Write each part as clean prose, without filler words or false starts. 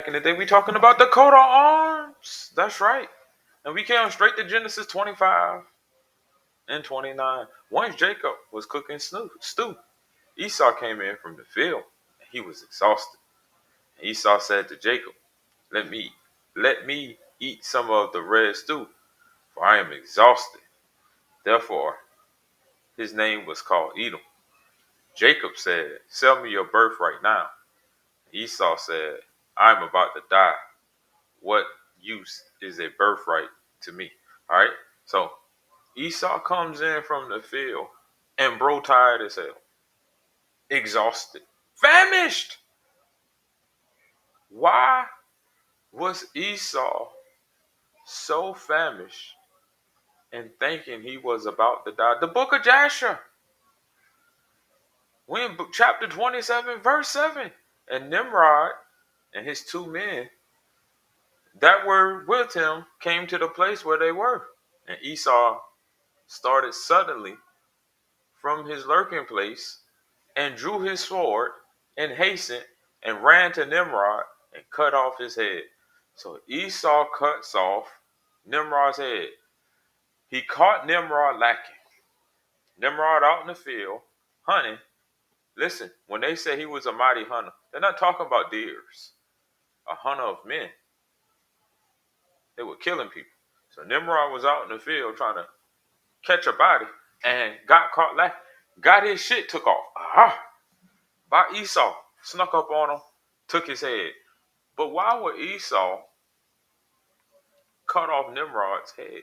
in the day, we talking about the coat of arms. That's right. And we came straight to Genesis 25 and 29. Once Jacob was cooking stew, Esau came in from the field. And he was exhausted. And Esau said to Jacob, let me eat some of the red stew, for I am exhausted. Therefore, his name was called Edom. Jacob said, sell me your birthright now. Esau said, I am about to die. What use is a birthright to me? All right. So Esau comes in from the field and bro tired as hell, exhausted, famished. Why was Esau so famished and thinking he was about to die? The book of Jasher, we in chapter 27, verse 7. And Nimrod and his 2 men that were with him came to the place where they were. And Esau started suddenly from his lurking place and drew his sword and hastened and ran to Nimrod and cut off his head. So Esau cuts off Nimrod's head. He caught Nimrod lacking. Nimrod out in the field hunting. Listen, when they say he was a mighty hunter, they're not talking about deers. A hunter of men. They were killing people. So Nimrod was out in the field trying to catch a body and got caught lacking. Got his shit took off. By Esau. Snuck up on him, took his head. But why would Esau cut off Nimrod's head?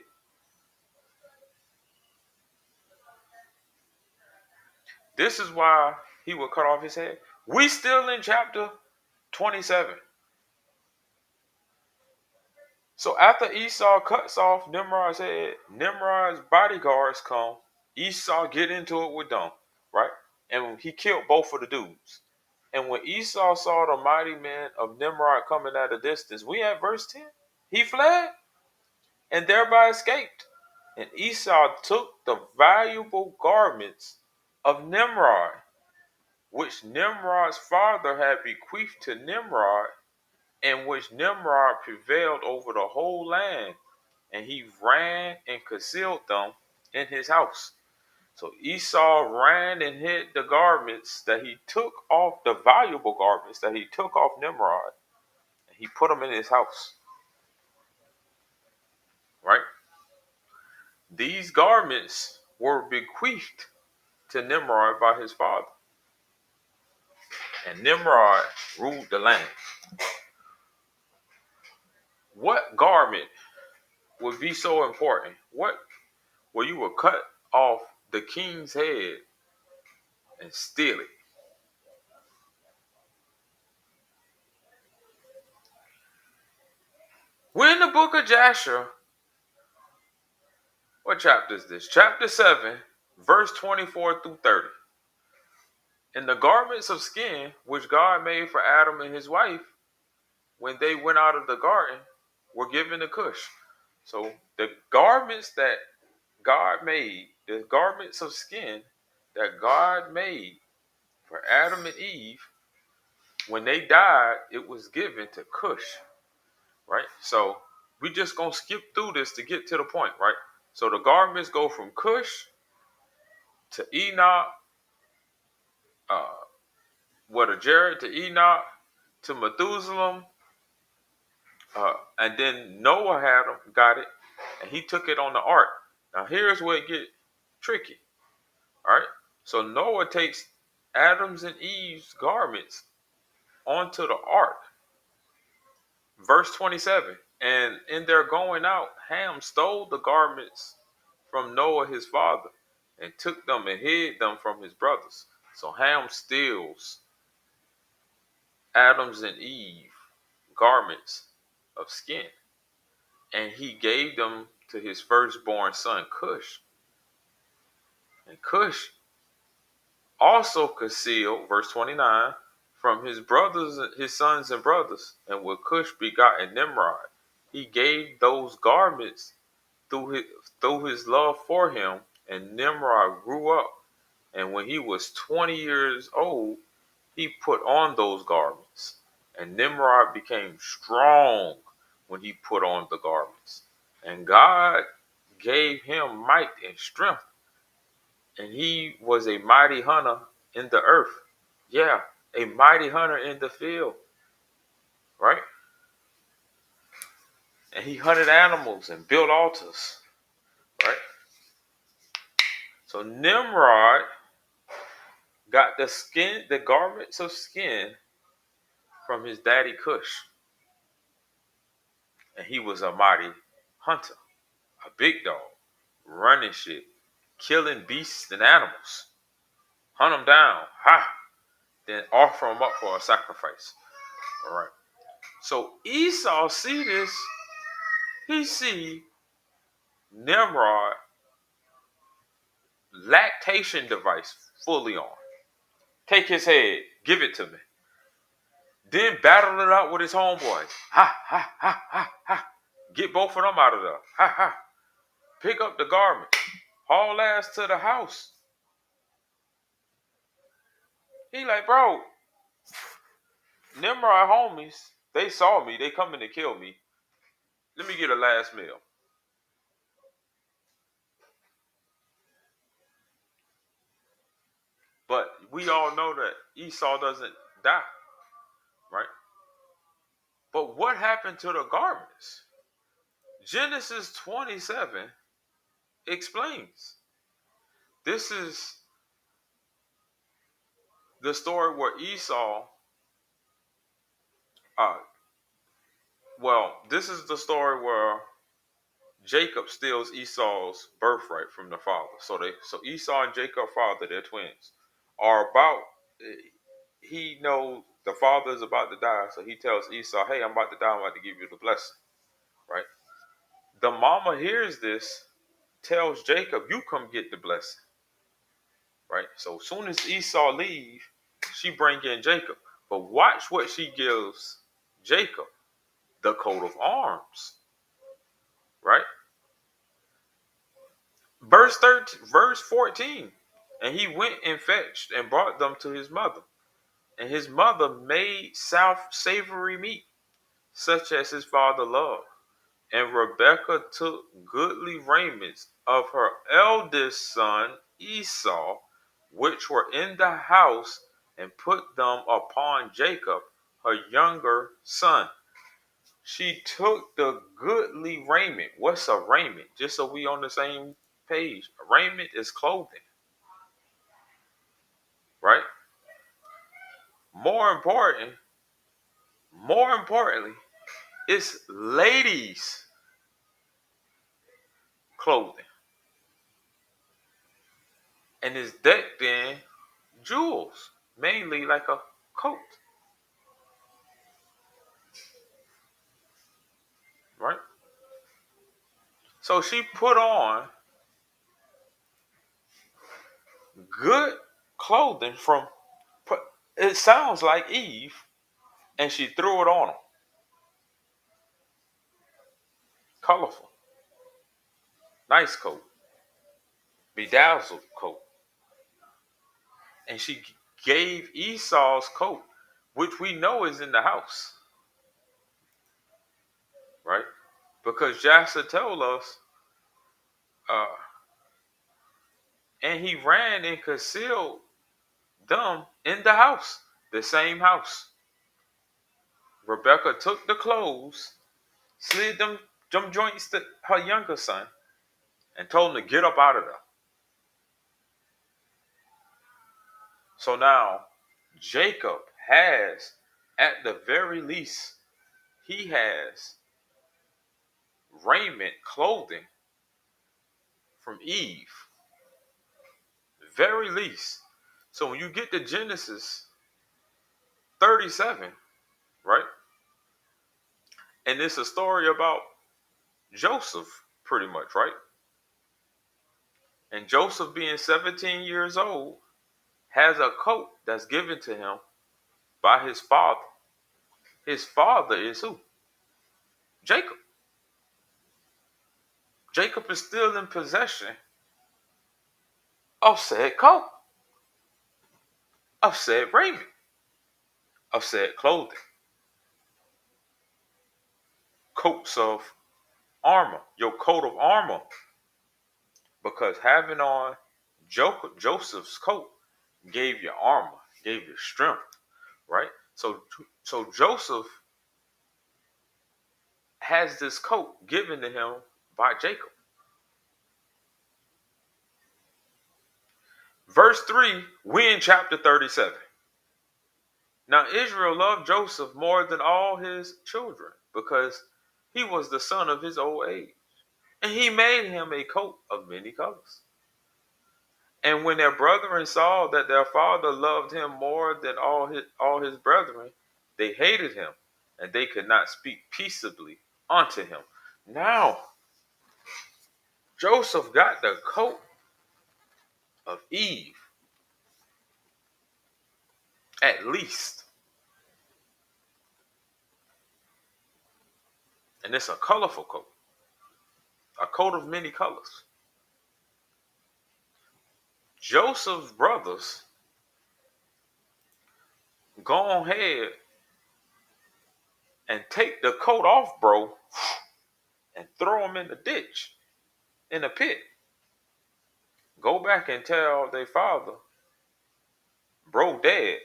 This is why he would cut off his head. We still in chapter 27. So after Esau cuts off Nimrod's head, Nimrod's bodyguards come. Esau get into it with them, right? And he killed both of the dudes. And when Esau saw the mighty men of Nimrod coming at a distance, we at verse 10. He fled and thereby escaped. And Esau took the valuable garments of Nimrod, which Nimrod's father had bequeathed to Nimrod, and which Nimrod prevailed over the whole land. And he ran and concealed them in his house. So Esau ran and hid the garments that he took off, the valuable garments that he took off Nimrod, and he put them in his house. Right? These garments were bequeathed to Nimrod by his father. And Nimrod ruled the land. What garment would be so important? What where you would cut off the king's head and steal it? We're in the book of Jasher. What chapter is this? Chapter 7, verse 24 through 30. And the garments of skin which God made for Adam and his wife when they went out of the garden were given to Cush. So the garments that God made, the garments of skin that God made for Adam and Eve, when they died, it was given to Cush, right? So we just gonna skip through this to get to the point, right? So the garments go from Cush to Enoch, Jared to Enoch to Methuselah, and then Noah got it, and he took it on the ark. Now here's where it get tricky. All right. So Noah takes Adam's and Eve's garments onto the ark. Verse 27. And in their going out, Ham stole the garments from Noah his father and took them and hid them from his brothers. So Ham steals Adam's and Eve garments of skin, and he gave them to his firstborn son Cush. And Cush also concealed, verse 29, from his brothers, his sons and brothers, and when Cush begotten Nimrod, he gave those garments through his love for him, and Nimrod grew up, and when he was 20 years old, he put on those garments, And Nimrod became strong when he put on the garments. And God gave him might and strength. And he was a mighty hunter in the earth. Yeah, a mighty hunter in the field. Right? And he hunted animals and built altars. Right? So Nimrod got the garments of skin from his daddy Cush. And he was a mighty hunter, a big dog, running shit, killing beasts and animals. Hunt them down, then offer them up for a sacrifice. All right. So Esau see this. He see Nimrod lactation device fully on. Take his head, give it to me. Then battle it out with his homeboys. Ha, ha, ha, ha, ha. Get both of them out of there. Ha, ha. Pick up the garment. Haul ass to the house. He like, bro, Nimrod homies, they saw me. They coming to kill me. Let me get a last meal. But we all know that Esau doesn't die, right? But what happened to the garments? Genesis 27 explains. This is the story where Esau, uh, this is the story where Jacob steals Esau's birthright from the father. So Esau and Jacob, father, they're twins, are about. He knows the father is about to die, so he tells Esau, "Hey, I'm about to die. I'm about to give you the blessing." Right? The mama hears this, tells Jacob, "You come get the blessing." Right? So as soon as Esau leave, she bring in Jacob. But watch what she gives Jacob: the coat of arms. Right? Verse 14. And he went and fetched and brought them to his mother. And his mother made savory meat, such as his father loved. And Rebekah took goodly raiments of her eldest son Esau, which were in the house, and put them upon Jacob, her younger son. She took the goodly raiment. What's a raiment? Just so we on the same page. A raiment is clothing, right? More important, more importantly, it's ladies' clothing. And it's decked in jewels, mainly like a coat, right? So she put on good clothing from, it sounds like Eve, and she threw it on him. Colorful, nice coat, bedazzled coat. And she gave Esau's coat, which we know is in the house, right? Because Jasher told us, uh, and he ran and concealed them in the house, the same house. Rebecca took the clothes, slid them joints to her younger son, and told him to get up out of there. So now Jacob has, at the very least, he has raiment, clothing from Eve. Very least. So when you get to Genesis 37, right? And it's a story about Joseph, pretty much, right? And Joseph, being 17 years old, has a coat that's given to him by his father. His father is who? Jacob. Jacob is still in possession of said coat, of said raiment, of said clothing. coats of armor, your coat of armor, because having on Joseph's coat gave you armor, gave you strength, right? So Joseph has this coat given to him by Jacob. Verse 3, we in chapter 37. Now Israel loved Joseph more than all his children, because he was the son of his old age. And he made him a coat of many colors. And when their brethren saw that their father loved him more than all his brethren, they hated him, and they could not speak peaceably unto him. Now Joseph got the coat of Eve, at least. And it's a colorful coat, a coat of many colors. Joseph's brothers go ahead and take the coat off, bro, and throw him in the ditch, in the pit. Go back and tell their father, bro, dead.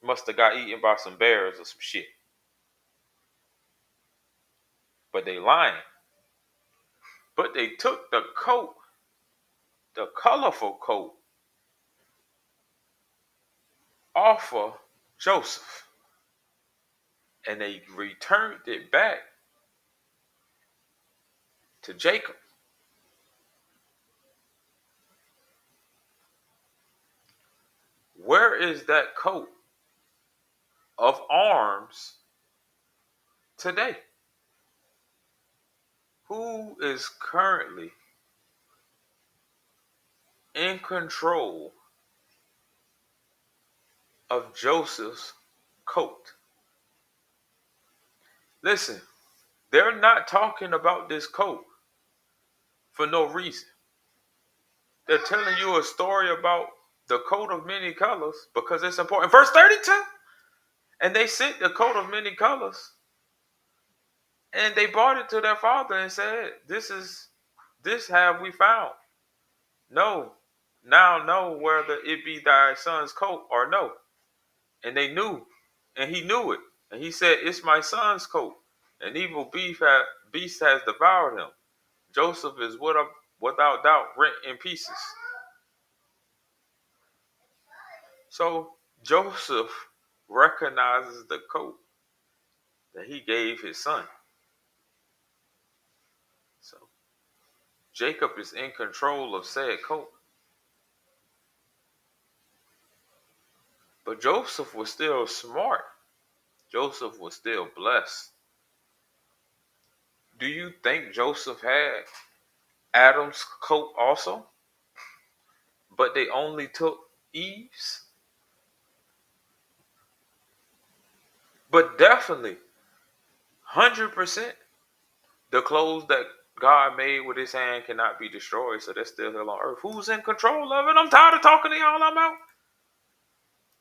Must have got eaten by some bears or some shit. But they lying. But they took the coat, the colorful coat, off of Joseph. And they returned it back to Jacob. Where is that coat of arms today? Who is currently in control of Joseph's coat? Listen, they're not talking about this coat for no reason. They're telling you a story about the coat of many colors because it's important. Verse 32. And they sent the coat of many colors, and they brought it to their father and said, this have we found. No, now know whether it be thy son's coat or no. And they knew, and he knew it. And he said, it's my son's coat. An evil beast has devoured him. Joseph is without doubt rent in pieces. So Joseph recognizes the coat that he gave his son. So Jacob is in control of said coat. But Joseph was still smart. Joseph was still blessed. Do you think Joseph had Adam's coat also? But they only took Eve's? But definitely, 100%, the clothes that God made with his hand cannot be destroyed, so they're still here on earth. Who's in control of it? I'm tired of talking to y'all. I'm out.